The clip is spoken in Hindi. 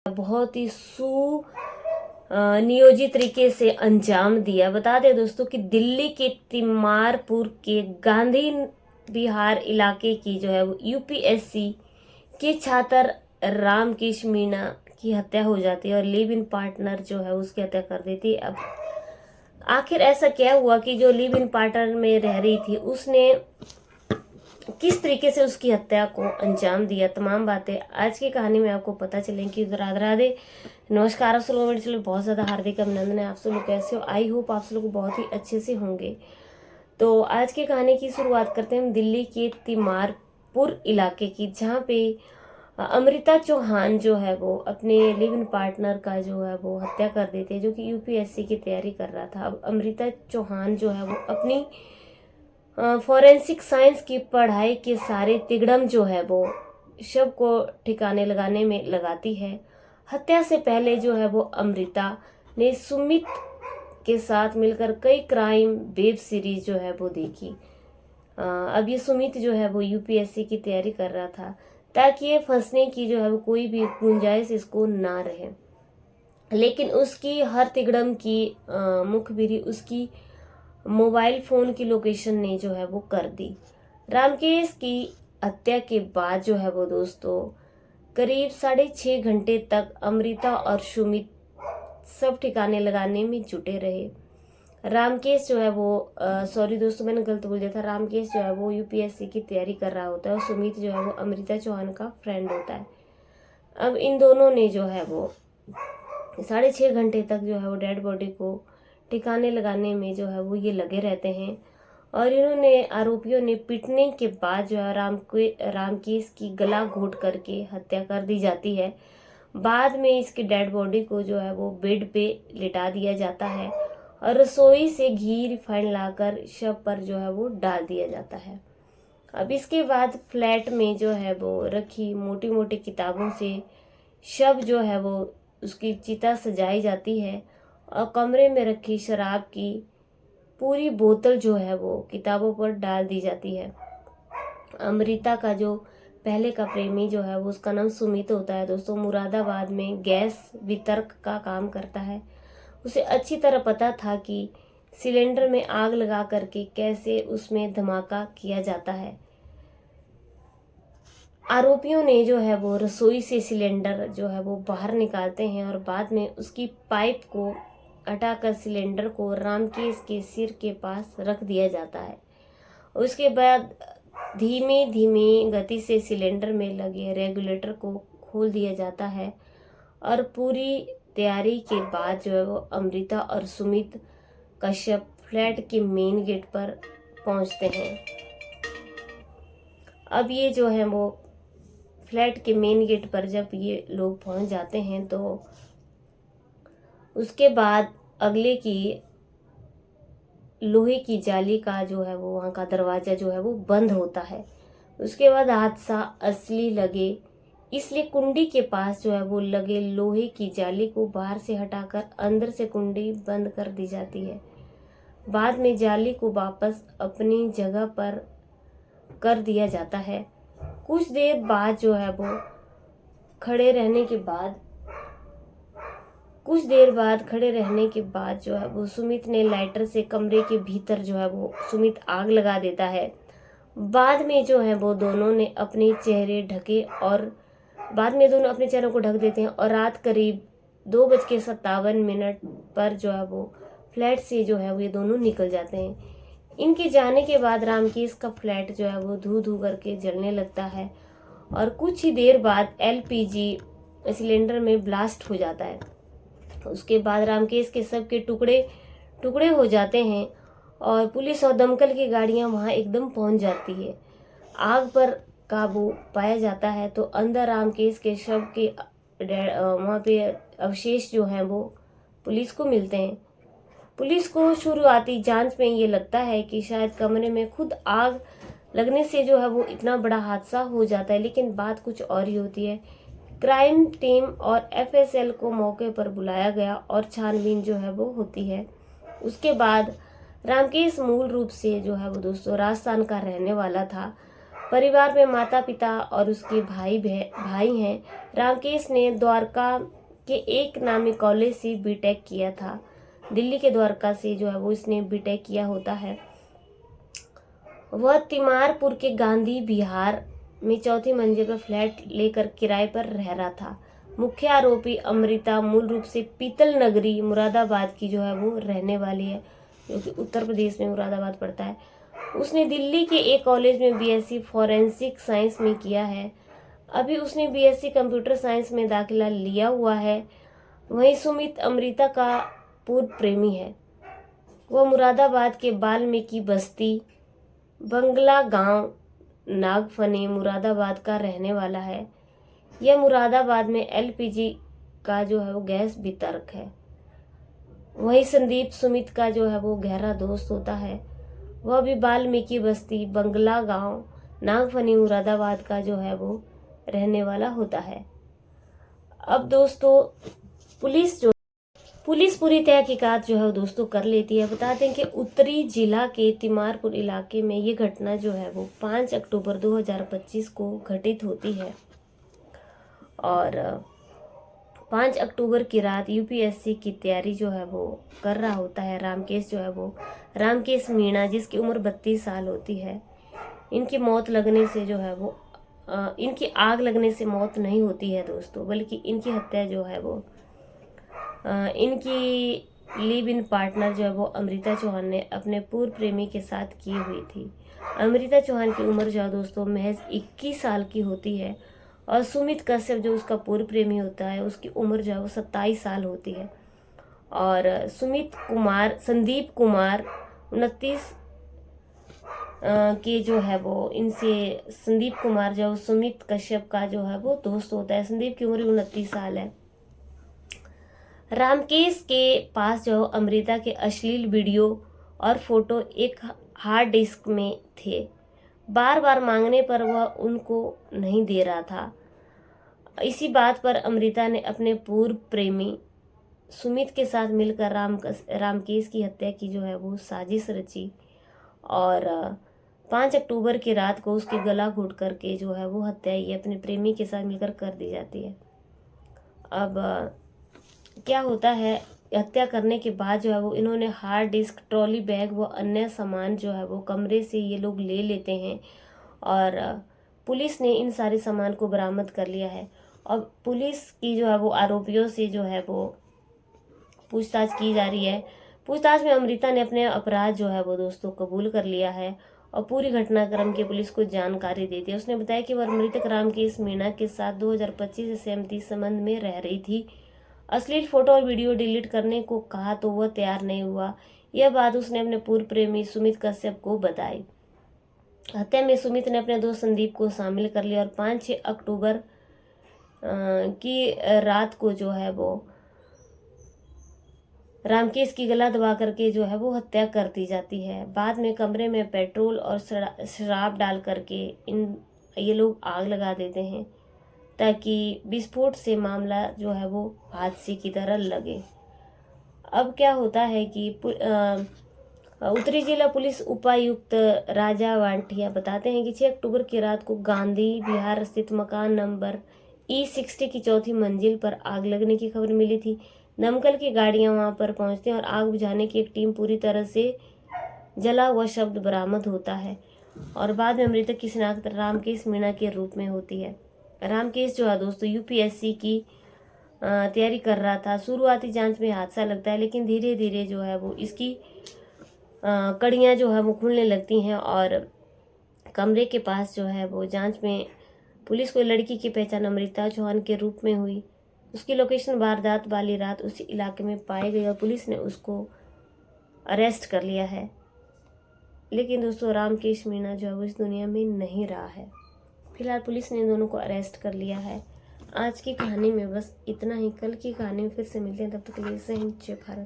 बहुत ही नियोजित तरीके से अंजाम दिया। बता दें दोस्तों कि दिल्ली के तिमारपुर के गांधी बिहार इलाके की जो है वो यूपीएससी के छात्र रामकेश मीणा की हत्या हो जाती है और लिव इन पार्टनर जो है उसकी हत्या कर देती है। अब आखिर ऐसा क्या हुआ कि जो लिव इन पार्टनर में रह रही थी उसने किस तरीके से उसकी हत्या को अंजाम दिया, तमाम बातें आज की कहानी में आपको पता चलेंगी। राधे राधे, नमस्कार। आप सब लोग मेरे चलो बहुत ज़्यादा हार्दिक अभिनंदन है। आप सब लोग कैसे हो? आई होप आप सब लोग बहुत ही अच्छे से होंगे। तो आज की कहानी की शुरुआत करते हैं हम दिल्ली के तिमारपुर इलाके की, जहाँ पे अमृता चौहान जो है वो अपने लिव इन पार्टनर का जो है वो हत्या कर देती है, जो कि यूपीएससी की तैयारी कर रहा था। अब अमृता चौहान जो है वो अपनी फॉरेंसिक साइंस की पढ़ाई के सारे तिगड़म जो है वो शव को ठिकाने लगाने में लगाती है। हत्या से पहले जो है वो अमृता ने सुमित के साथ मिलकर कई क्राइम वेब सीरीज जो है वो देखी। अब ये सुमित जो है वो यूपीएससी की तैयारी कर रहा था ताकि ये फंसने की जो है वो कोई भी गुंजाइश इसको ना रहे, लेकिन उसकी हर तिगड़म की मुखबिरी उसकी मोबाइल फोन की लोकेशन ने जो है वो कर दी। रामकेश की हत्या के बाद जो है वो दोस्तों करीब 6.5 घंटे तक अमृता और सुमित सब ठिकाने लगाने में जुटे रहे। रामकेश जो है वो सॉरी दोस्तों, मैंने गलत बोल दिया था। रामकेश जो है वो यूपीएससी की तैयारी कर रहा होता है और सुमित जो है वो अमृता चौहान का फ्रेंड होता है। अब इन दोनों ने जो है वो 6.5 घंटे तक जो है वो डेड बॉडी को ठिकाने लगाने में जो है वो ये लगे रहते हैं और इन्होंने आरोपियों ने पीटने के बाद जो है रामकेश की गला घोट करके हत्या कर दी जाती है। बाद में इसकी डेड बॉडी को जो है वो बेड पे लिटा दिया जाता है और रसोई से घी रिफाइंड लाकर शव पर जो है वो डाल दिया जाता है। अब इसके बाद फ्लैट में जो है वो रखी मोटी मोटी किताबों से शव जो है वो उसकी चिता सजाई जाती है और कमरे में रखी शराब की पूरी बोतल जो है वो किताबों पर डाल दी जाती है। अमृता का जो पहले का प्रेमी जो है वो उसका नाम सुमित होता है दोस्तों, मुरादाबाद में गैस वितरक का काम करता है। उसे अच्छी तरह पता था कि सिलेंडर में आग लगा करके कैसे उसमें धमाका किया जाता है। आरोपियों ने जो है वो रसोई से सिलेंडर जो है वो बाहर निकालते हैं और बाद में उसकी पाइप को हटाकर सिलेंडर को रामकेश के सिर के पास रख दिया जाता है। उसके बाद धीमी धीमी गति से सिलेंडर में लगे रेगुलेटर को खोल दिया जाता है और पूरी तैयारी के बाद जो है वो अमृता और सुमित कश्यप फ्लैट के मेन गेट पर पहुंचते हैं। अब ये जो है वो फ्लैट के मेन गेट पर जब ये लोग पहुंच जाते हैं तो उसके बाद अगले की लोहे की जाली का जो है वो वहाँ का दरवाज़ा जो है वो बंद होता है। उसके बाद हादसा असली लगे, इसलिए कुंडी के पास जो है वो लगे लोहे की जाली को बाहर से हटाकर अंदर से कुंडी बंद कर दी जाती है। बाद में जाली को वापस अपनी जगह पर कर दिया जाता है। कुछ देर बाद जो है वो खड़े रहने के बाद जो है वो सुमित ने लाइटर से कमरे के भीतर जो है वो सुमित आग लगा देता है। बाद में जो है वो दोनों अपने चेहरों को ढक देते हैं और रात करीब 2:57 पर जो है वो फ्लैट से जो है वो ये दोनों निकल जाते हैं। इनके जाने के बाद रामकेश का फ्लैट जो है वो धू धू करके जलने लगता है और कुछ ही देर बाद एलपीजी सिलेंडर में ब्लास्ट हो जाता है। उसके बाद रामकेश के सब के टुकड़े टुकड़े हो जाते हैं और पुलिस और दमकल की गाड़ियां वहां एकदम पहुंच जाती है। आग पर काबू पाया जाता है तो अंदर रामकेश के शव के वहां पे अवशेष जो हैं वो पुलिस को मिलते हैं। पुलिस को शुरुआती जांच में ये लगता है कि शायद कमरे में खुद आग लगने से जो है वो इतना बड़ा हादसा हो जाता है, लेकिन बात कुछ और ही होती है। क्राइम टीम और एफएसएल को मौके पर बुलाया गया और छानबीन जो है वो होती है। उसके बाद रामकेश मूल रूप से जो है वो दोस्तों राजस्थान का रहने वाला था, परिवार में माता पिता और उसके भाई हैं। रामकेश ने द्वारका के एक नामी कॉलेज से बीटेक किया था। दिल्ली के द्वारका से जो है वो इसने बीटेक किया होता है। वह तिमारपुर के गांधी विहार में चौथी मंजिल पर फ्लैट लेकर किराए पर रह रहा था। मुख्य आरोपी अमृता मूल रूप से पीतल नगरी मुरादाबाद की जो है वो रहने वाली है, जो कि उत्तर प्रदेश में मुरादाबाद पड़ता है। उसने दिल्ली के एक कॉलेज में बीएससी फॉरेंसिक साइंस में किया है। अभी उसने बीएससी कंप्यूटर साइंस में दाखिला लिया हुआ है। वहीं सुमित अमृता का पूर्व प्रेमी है। वह मुरादाबाद के वाल्मीकि बस्ती बंगला गांव नागफनी मुरादाबाद का रहने वाला है। यह मुरादाबाद में एलपीजी का जो है वो गैस वितरक है। वही संदीप सुमित का जो है वो गहरा दोस्त होता है। वह भी वाल्मीकि बस्ती बंगला गांव नागफनी मुरादाबाद का जो है वो रहने वाला होता है। अब दोस्तों पुलिस पूरी तहकीकात जो है दोस्तों कर लेती है। बता दें कि उत्तरी जिला के तिमारपुर इलाके में ये घटना जो है वो 5 अक्टूबर 2025 को घटित होती है और 5 अक्टूबर की रात यूपीएससी की तैयारी जो है वो कर रहा होता है रामकेश जो है वो रामकेश मीणा, जिसकी उम्र 32 साल होती है। इनकी मौत लगने से जो है वो इनकी आग लगने से मौत नहीं होती है दोस्तों, बल्कि इनकी हत्या जो है वो इनकी लिव इन पार्टनर जो है वो अमृता चौहान ने अपने पूर्व प्रेमी के साथ की हुई थी। अमृता चौहान की उम्र जो है दोस्तों महज 21 साल की होती है और सुमित कश्यप जो उसका पूर्व प्रेमी होता है उसकी उम्र जो है वो 27 साल होती है। और संदीप कुमार 29 के जो है वो इनसे संदीप कुमार जो सुमित कश्यप का जो है वो दोस्त होता है। संदीप की उम्र 29 साल है। रामकेश के पास जो अमृता के अश्लील वीडियो और फोटो एक हार्ड डिस्क में थे। बार बार मांगने पर वह उनको नहीं दे रहा था। इसी बात पर अमृता ने अपने पूर्व प्रेमी सुमित के साथ मिलकर रामकेश की हत्या की जो है वो साजिश रची और 5 अक्टूबर की रात को उसकी गला घोट करके जो है वो हत्या ये अपने प्रेमी के साथ मिलकर कर दी जाती है। अब क्या होता है, हत्या करने के बाद जो है वो इन्होंने हार्ड डिस्क, ट्रॉली बैग व अन्य सामान जो है वो कमरे से ये लोग ले लेते हैं और पुलिस ने इन सारे सामान को बरामद कर लिया है। और पुलिस की जो है वो आरोपियों से जो है वो पूछताछ की जा रही है। पूछताछ में अमृता ने अपने अपराध जो है वो दोस्तों कबूल कर लिया है और पूरी घटनाक्रम की पुलिस को जानकारी दे दी है। उसने बताया कि वह मृतक रामकेश मीणा के साथ 2025 से सहमति संबंध में रह रही थी। अश्लील फोटो और वीडियो डिलीट करने को कहा तो वह तैयार नहीं हुआ। यह बात उसने अपने पूर्व प्रेमी सुमित कश्यप को बताई। हत्या में सुमित ने अपने दोस्त संदीप को शामिल कर लिया और 5-6 अक्टूबर की रात को जो है वो रामकेश की गला दबा करके जो है वो हत्या कर दी जाती है। बाद में कमरे में पेट्रोल और शराब डाल करके ये लोग आग लगा देते हैं ताकि विस्फोट से मामला जो है वो हादसे की तरह लगे। अब क्या होता है कि उत्तरी जिला पुलिस उपायुक्त राजा वांटिया बताते हैं कि 6 अक्टूबर की रात को गांधी विहार स्थित मकान नंबर E60 की चौथी मंजिल पर आग लगने की खबर मिली थी। दमकल की गाड़ियां वहां पर पहुंचती हैं और आग बुझाने की एक टीम पूरी तरह से जला हुआ शब्द बरामद होता है और बाद में मृतक की शिनाख्त रामकेश मीणा के रूप में होती है। रामकेश जो है दोस्तों यूपीएससी की तैयारी कर रहा था। शुरुआती जांच में हादसा लगता है, लेकिन धीरे धीरे जो है वो इसकी कड़ियाँ जो है वो खुलने लगती हैं और कमरे के पास जो है वो जांच में पुलिस को लड़की की पहचान अमृता चौहान के रूप में हुई। उसकी लोकेशन वारदात वाली रात उसी इलाके में पाई गई और पुलिस ने उसको अरेस्ट कर लिया है। लेकिन दोस्तों रामकेश मीणा जो है वो इस दुनिया में नहीं रहा है। फिलहाल पुलिस ने इन दोनों को अरेस्ट कर लिया है। आज की कहानी में बस इतना ही। कल की कहानी में फिर से मिलते हैं, तब तक के लिए जय हिंद जय भारत।